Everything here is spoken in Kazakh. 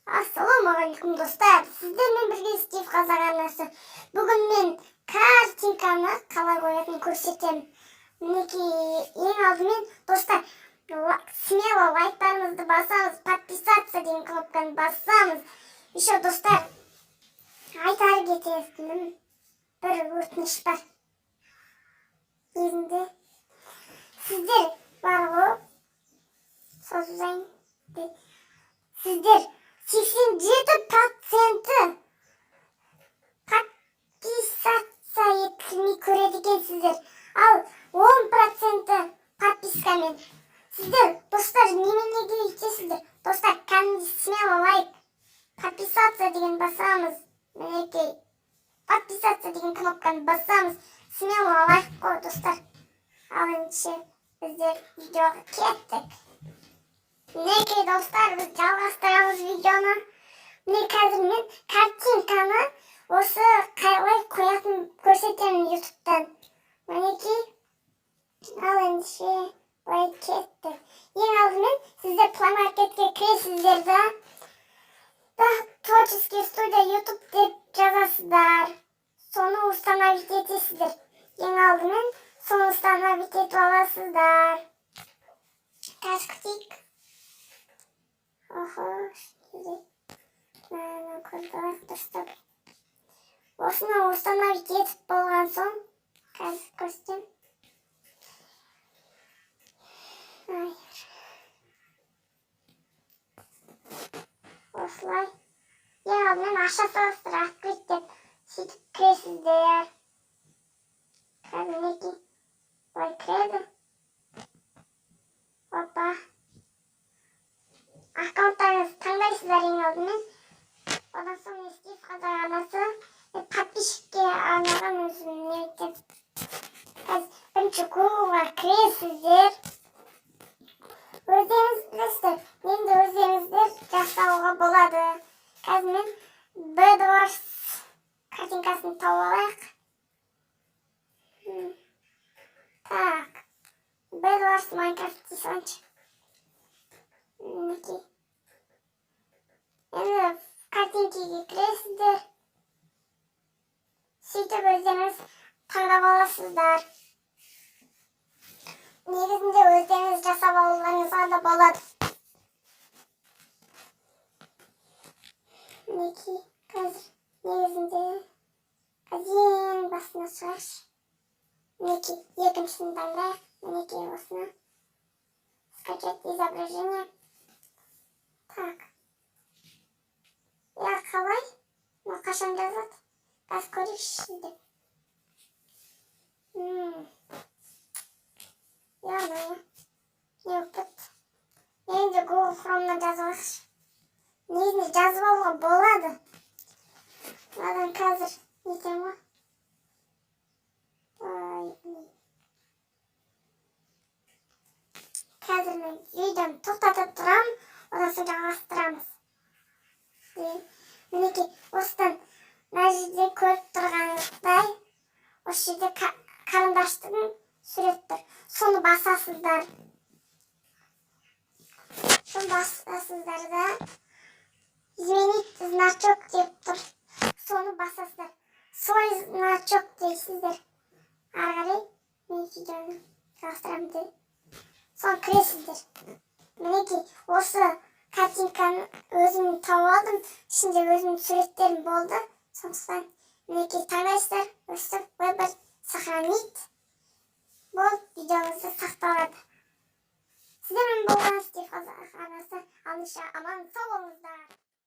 Ассалаумағалейкум достар, сіздермен бірге Стив Қазақ арнасы. Бүгін мен картинканы қалай қоятынын көрсетемін. Мінекей, ең алдымен достар, смело лайктарымызды басамыз, подписаться деген кнопканы басамыз. Еще достар, айтар кететінім бір өтініш бар. Кезінде сіздер бар ғой, созайын. Сіздер 87% подписаться етілмей көреді екенсіздер. Ал 10% подпискамен. Сіздер, достар, неменеге етесіздер? Достар, кәдімгі смело лайк, подписаться деген басамыз. Мінекей, подписаться деген кнопканы басамыз. Смело лайк қой, достар. Ал ендеше біздер видеоға кеттік. Мінекей достар, біз жалғастырамыз видеоны. Міне қазір мен картинканы осы қалай қоятынын көрсетемін ютубтан. Мінекей, ал ендеше былай кеттік. Ең алдымен сіздер Play Marketке кіресіздер да творческий студия ютуб деп жазасыздар. Соны установить етесіздер. Ең алдымен соны установить етіп аласыздар. Қазір күтейік. Осыны установить етіп болған соң қазір көрсетем. Осылай. Ең алдымен аша салыстыр, открыть деп сөйтіп кіресіздер. Қазір мінекей былай кіреді. Опа. Аккаунттарыңызды таңдайсыздар ең алдымен. Одан соң Стив Қазақ арнасы подписчикке арналған өзім нетем. Қазір бірінші Googleға кіресіздер. Өздеріңіз білесіздер, енді өздеріңіздер жасауға болады. Қазір мен Bedwars картинкасын тауып алайық. Так, Bedwars Minecraft дейсінші. Мінекей. Енді картинкеге кіресіздер. Сөйтіп өздеріңіз таңдап аласыздар. Негізінде өздеріңіз жасап алуларыңызға да болады. Мінекей, қазір негізінде ең басына шығайықшы. Мінекей, екіншісін таңдайық. Мінекей осыны. Скачать изображение. Так. Я қалай? Бұл қашан жазады? Қазір көрейікші деп. Яғдай. Не өкпет. Енді Google Chrome'на жазылықшы. Негізінде жазып алуға болады. Одан қазір нетем ғой. Қазір мен видеоны тоқтатып тұрам, одан соң жалғастырамыз. Мінекей, осыдан мына жерде көріп тұрғаныңыздай, осы жерде қарындаштың сурет тұр. Соны басасыздар. Соны басасыздар да изменить значок деп тұр. Соны басасыздар. Свой значок дейсіздер. Ары қарай мен видеоны жалғастырамын деп. Соны кіресіздер. Мінекей, осы картинканы өзім тауып алдым. Ішінде өзімнің суреттерім болды. Сондықтан мінекей таңдайсыздар. Өстіп вебір сохранить. Бұл видеоңызды сақталады. Сіздермен болған Стив Қазақ арнасы. Алынша аман сау болыңыздар.